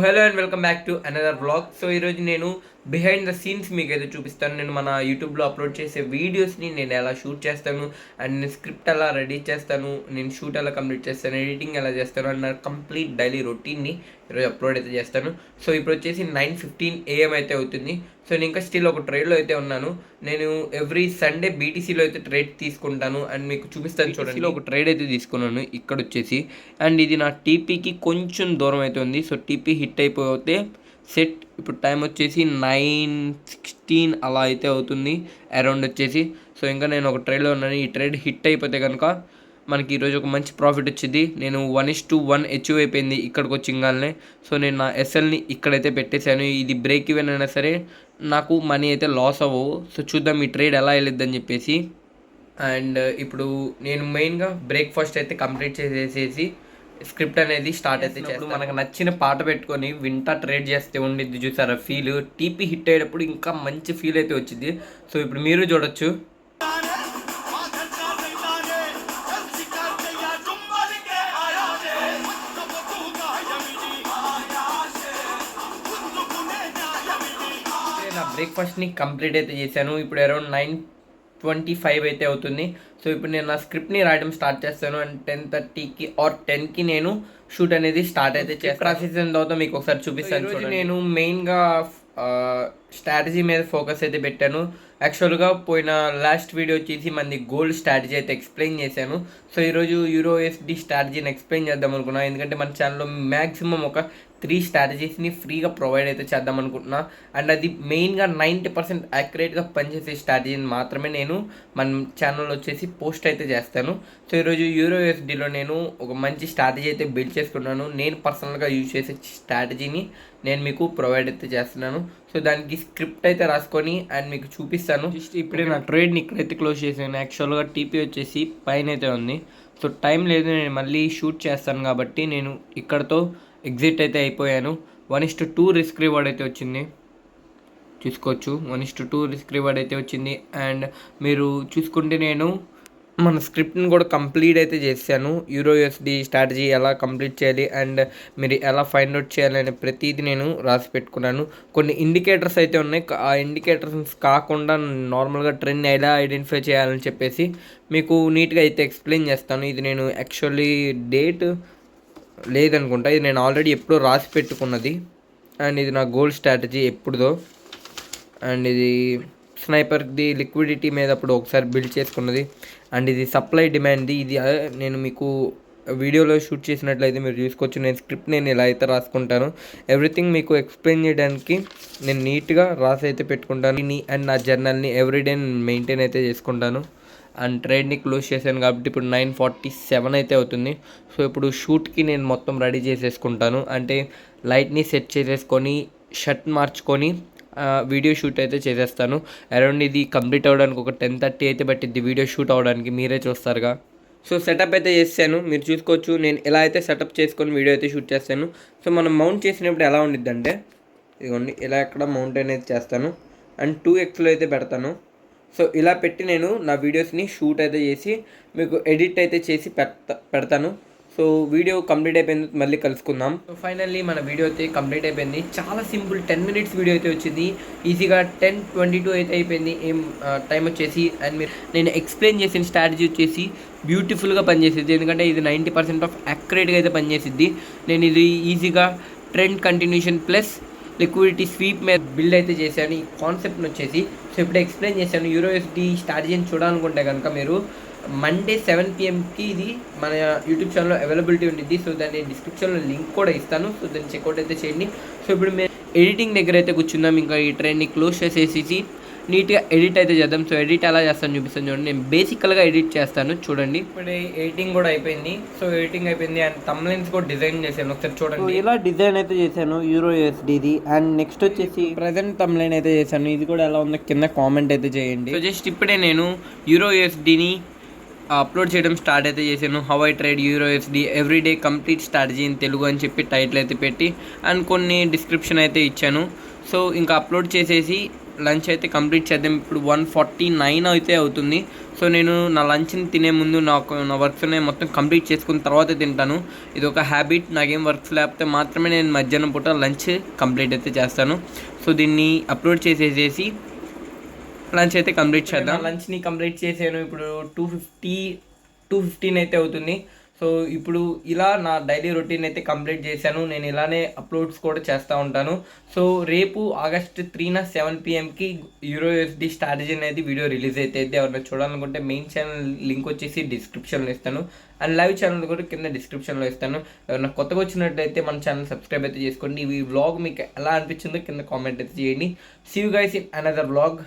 Hello and welcome back to another vlog. So ఈరోజు నేను behind the scenes మీకు అయితే చూపిస్తాను. నేను మన యూట్యూబ్లో అప్లోడ్ చేసే వీడియోస్ని నేను ఎలా షూట్ చేస్తాను అండ్ నేను స్క్రిప్ట్ ఎలా రెడీ చేస్తాను, నేను షూట్ ఎలా కంప్లీట్ చేస్తాను, ఎడిటింగ్ ఎలా చేస్తాను అండ్ నా కంప్లీట్ డైలీ రొటీన్ని ఈరోజు అప్లోడ్ అయితే చేస్తాను. సో ఇప్పుడు వచ్చేసి 9:15 AM అయితే అవుతుంది. సో నేను ఇంకా స్టిల్ ఒక ట్రేడ్లో అయితే ఉన్నాను. నేను ఎవ్రీ సండే బీటీసీలో అయితే ట్రేడ్ తీసుకుంటాను అండ్ మీకు చూపిస్తాను చూడండి. ఒక ట్రేడ్ అయితే తీసుకున్నాను ఇక్కడ వచ్చేసి, అండ్ ఇది నా టీపీకి కొంచెం దూరం అయితే ఉంది. సో టీపీ హిట్ అయిపోతే సెట్. ఇప్పుడు టైం వచ్చేసి 9:16 అలా అయితే అవుతుంది అరౌండ్ వచ్చేసి. సో ఇంకా నేను ఒక ట్రేడ్లో ఉన్నాను. ఈ ట్రేడ్ హిట్ అయిపోతే కనుక మనకి ఈరోజు ఒక మంచి ప్రాఫిట్ వచ్చింది. నేను 1:1 అచీవ్ అయిపోయింది ఇక్కడికి వచ్చి ఇంగానే. సో నేను నా ఎస్ఎల్ని ఇక్కడైతే పెట్టేశాను. ఇది బ్రేక్ ఈవెన్ అయినా సరే నాకు మనీ అయితే లాస్ అవ్వవు. సో చూద్దాం ఈ ట్రేడ్ ఎలా వెళ్ళిద్దని చెప్పేసి. అండ్ ఇప్పుడు నేను మెయిన్గా బ్రేక్ఫాస్ట్ అయితే కంప్లీట్ చేసేసి స్క్రిప్ట్ అనేది స్టార్ట్ అయితే చేస్తాను. మనకు నచ్చిన పాట పెట్టుకొని వింటా ట్రేడ్ చేస్తే ఉండిద్ది చూసారా ఫీల్. టీపీ హిట్ అయ్యేటప్పుడు ఇంకా మంచి ఫీల్ అయితే వచ్చింది. సో ఇప్పుడు మీరు చూడొచ్చు. నా బ్రేక్ఫాస్ట్ని కంప్లీట్ అయితే చేశాను. ఇప్పుడు అరౌండ్ 9:25 అయితే అవుతుంది. సో ఇప్పుడు నేను నా స్క్రిప్ట్ని రాయడం స్టార్ట్ చేస్తాను అండ్ 10:30కి ఆర్ 10కి నేను షూట్ అనేది స్టార్ట్ అయితే చేస్తాను. రాసేసిన తర్వాత మీకు ఒకసారి చూపిస్తాను. నేను మెయిన్గా స్ట్రాటజీ మీద ఫోకస్ అయితే పెట్టాను. యాక్చువల్గా పోయిన లాస్ట్ వీడియో వచ్చేసి మంది గోల్డ్ స్ట్రాటజీ అయితే ఎక్స్ప్లెయిన్ చేశాను. సో ఈరోజు యూరోఎస్డి స్ట్రాటజీని ఎక్స్ప్లెయిన్ చేద్దాం అనుకున్నాను. ఎందుకంటే మన ఛానల్లో మ్యాక్సిమం ఒక 3 స్ట్రాటజీస్ని ఫ్రీగా ప్రొవైడ్ అయితే చేద్దాం అనుకుంటున్నా. అండ్ అది మెయిన్గా 90% యాక్యురేట్గా పనిచేసే స్ట్రాటజీని మాత్రమే నేను మన ఛానల్లో వచ్చేసి పోస్ట్ అయితే చేస్తాను. సో ఈరోజు యూరోఎస్డిలో నేను ఒక మంచి స్ట్రాటజీ అయితే బిల్డ్ చేసుకున్నాను. నేను పర్సనల్గా యూజ్ చేసే స్ట్రాటజీని నేను మీకు ప్రొవైడ్ అయితే చేస్తున్నాను. సో దానికి స్క్రిప్ట్ అయితే రాసుకొని అండ్ మీకు చూపిస్తాను. జస్ట్ ఇప్పుడే నా ట్రేడ్ని ఇక్కడైతే క్లోజ్ చేశాను. యాక్చువల్గా టీపీ వచ్చేసి పైన అయితే ఉంది. సో టైం లేదు, నేను మళ్ళీ షూట్ చేస్తాను కాబట్టి నేను ఇక్కడతో ఎగ్జిట్ అయితే అయిపోయాను. 1:2 రిస్క్ రివార్డ్ అయితే వచ్చింది, చూసుకోవచ్చు. 1:2 రిస్క్ రివార్డ్ అయితే వచ్చింది. అండ్ మీరు చూసుకుంటే నేను మన స్క్రిప్ట్ని కూడా కంప్లీట్ అయితే చేశాను. యూరోఎస్డి స్ట్రాటజీ ఎలా కంప్లీట్ చేయాలి అండ్ మీరు ఎలా ఫైండ్ అవుట్ చేయాలి అనే ప్రతిదీ నేను రాసి పెట్టుకున్నాను. కొన్ని ఇండికేటర్స్ అయితే ఉన్నాయి. ఆ ఇండికేటర్స్ కాకుండా నార్మల్గా ట్రెండ్ ఎలా ఐడెంటిఫై చేయాలని చెప్పేసి మీకు నీట్గా అయితే ఎక్స్ప్లెయిన్ చేస్తాను. ఇది నేను యాక్చువల్లీ డేట్ లేదనుకుంటా, ఇది నేను ఆల్రెడీ ఎప్పుడో రాసి పెట్టుకున్నది. అండ్ ఇది నా గోల్డ్ స్ట్రాటజీ ఎప్పుడుదో. అండ్ ఇది స్నైపర్ది లిక్విడిటీ మీద అప్పుడు ఒకసారి బిల్డ్ చేసుకున్నది. అండ్ ఇది సప్లై డిమాండ్ది. ఇది నేను మీకు వీడియోలో షూట్ చేసినట్లయితే మీరు చూసుకోవచ్చు. నేను స్క్రిప్ట్ నేను ఎలా అయితే రాసుకుంటాను, ఎవ్రీథింగ్ మీకు ఎక్స్ప్లెయిన్ చేయడానికి నేను నీట్గా రాసి అయితే పెట్టుకుంటాను. అండ్ నా జర్నల్ని ఎవ్రీడే మెయింటైన్ అయితే చేసుకుంటాను. అండ్ ట్రేడ్ని క్లోజ్ చేశాను కాబట్టి ఇప్పుడు 9:47 అయితే అవుతుంది. సో ఇప్పుడు షూట్కి నేను మొత్తం రెడీ చేసేసుకుంటాను. అంటే లైట్ని సెట్ చేసేసుకొని షర్ట్ మార్చుకొని వీడియో షూట్ అయితే చేసేస్తాను. అరౌండ్ ఇది కంప్లీట్ అవ్వడానికి ఒక 10:30 అయితే పట్టిద్ది వీడియో షూట్ అవ్వడానికి, మీరే చూస్తారుగా. సో సెటప్ అయితే చేశాను, మీరు చూసుకోవచ్చు. నేను ఎలా అయితే సెటప్ చేసుకొని వీడియో అయితే షూట్ చేస్తాను. సో మనం మౌంట్ చేసినప్పుడు ఎలా ఉండిద్ది అంటే ఇదిగోండి, ఇలా ఎక్కడ మౌంట్ అనేది చేస్తాను అండ్ 2xలో అయితే పెడతాను. సో ఇలా పెట్టి నేను నా వీడియోస్ని షూట్ అయితే చేసి మీకు ఎడిట్ అయితే చేసి పెడతాను. సో వీడియో కంప్లీట్ అయిపోయింది, మళ్ళీ కలుసుకుందాం. సో ఫైనల్లీ మన వీడియో అయితే కంప్లీట్ అయిపోయింది. చాలా సింపుల్ 10 minutes వీడియో అయితే వచ్చింది. ఈజీగా 10:22 అయితే అయిపోయింది ఏం టైం వచ్చేసి. అండ్ మీరు నేను ఎక్స్ప్లెయిన్ చేసిన స్ట్రాటజీ వచ్చేసి బ్యూటిఫుల్గా పనిచేసిద్ది. ఎందుకంటే ఇది 90% ఆఫ్ యాక్యురేట్గా అయితే పనిచేసిద్ది. నేను ఇది ఈజీగా trend continuation plus liquidity sweep మీద బిల్డ్ అయితే చేశాను ఈ కాన్సెప్ట్ని వచ్చేసి. సో ఇప్పుడు ఎక్స్ప్లెయిన్ చేశాను. యూరోఎస్డి స్ట్రాటజీని చూడాలనుకుంటే కనుక మీరు మండే 7 PMకి ఇది మన యూట్యూబ్ ఛానల్లో అవైలబిలిటీ ఉంటుంది. సో దాన్ని డిస్క్రిప్షన్లో లింక్ కూడా ఇస్తాను. సో దాన్ని చెక్అవుట్ అయితే చేయండి. సో ఇప్పుడు మేము ఎడిటింగ్ దగ్గర అయితే కూర్చుందాం. ఇంకా ఈ ట్రైన్ని క్లోజ్ చేసేసి నీట్గా ఎడిట్ అయితే చేద్దాం. సో ఎడిట్ ఎలా చేస్తాను చూపిస్తాను చూడండి. నేను బేసికల్గా ఎడిట్ చేస్తాను చూడండి. ఇప్పుడు ఎడిటింగ్ కూడా అయిపోయింది. సో ఎడిటింగ్ అయిపోయింది అండ్ థంబ్నెయిల్స్ కూడా డిజైన్ చేశాను, ఒకసారి చూడండి. ఇలా డిజైన్ అయితే చేశాను యూరోఎస్డిది. అండ్ నెక్స్ట్ వచ్చేసి ప్రజెంట్ థంబ్నెయిల్ అయితే చేశాను. ఇది కూడా ఎలా ఉందో కింద కామెంట్ అయితే చేయండి. సో జస్ట్ ఇప్పుడే నేను యూరోఎస్డిని అప్లోడ్ చేయడం స్టార్ట్ అయితే చేశాను. How I trade euro USD everyday complete strategy in Telugu అని చెప్పి టైటిల్ అయితే పెట్టి అండ్ కొన్ని డిస్క్రిప్షన్ అయితే ఇచ్చాను. సో ఇంకా అప్లోడ్ చేసేసి లంచ్ అయితే కంప్లీట్ చేద్దాం. ఇప్పుడు 1:49 అయితే అవుతుంది. సో నేను నా లంచ్ని తినే ముందు నా వర్క్స్ని మొత్తం కంప్లీట్ చేసుకున్న తర్వాత తింటాను. ఇది ఒక హ్యాబిట్. నాకేం వర్క్స్ లేకపోతే మాత్రమే నేను మధ్యాహ్నం పూట లంచ్ కంప్లీట్ అయితే చేస్తాను. సో దీన్ని అప్లోడ్ చేసేసి లంచ్ అయితే కంప్లీట్ చేద్దాం. లంచ్ని కంప్లీట్ చేసాను. ఇప్పుడు 2:15 అయితే అవుతుంది. సో ఇప్పుడు ఇలా నా డైలీ రొటీన్ అయితే కంప్లీట్ చేశాను. నేను ఇలానే అప్లోడ్స్ కూడా చేస్తూ ఉంటాను. సో రేపు August 3న 7 PMకి EURUSD స్ట్రాటజీ అనేది వీడియో రిలీజ్ అయితే ఎవరైనా చూడాలనుకుంటే మెయిన్ ఛానల్ లింక్ వచ్చేసి డిస్క్రిప్షన్లో ఇస్తాను. అండ్ లైవ్ ఛానల్ కూడా కింద డిస్క్రిప్షన్లో ఇస్తాను. ఎవరైనా కొత్తగా వచ్చినట్లయితే మన ఛానల్ సబ్స్క్రైబ్ అయితే చేసుకోండి. ఈ వ్లాగ్ మీకు ఎలా అనిపించిందో కింద కామెంట్ అయితే చేయండి. See you guys in another vlog.